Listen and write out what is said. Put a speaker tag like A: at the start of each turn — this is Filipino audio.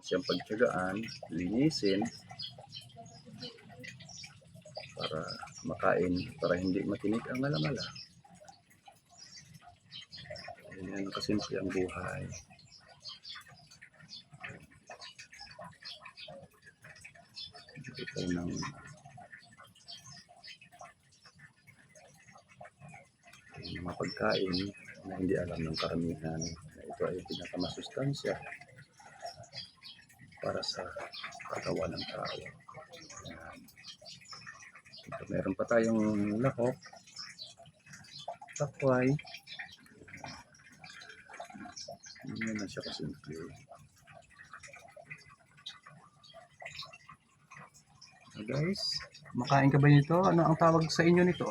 A: siyang pagtiyagaan, linisin para makain, para hindi matinik ang alamala. Ganyan kasimple ang buhay. Ito ng mga pagkain na hindi alam ng karamihan na ito ay pinakamasustansya para sa katawan ng tao. Ayan. Ito, meron pa tayong lahok, takway. Hindi na siya kasimple. So guys, makain ka ba nito? Ano ang tawag sa inyo nito?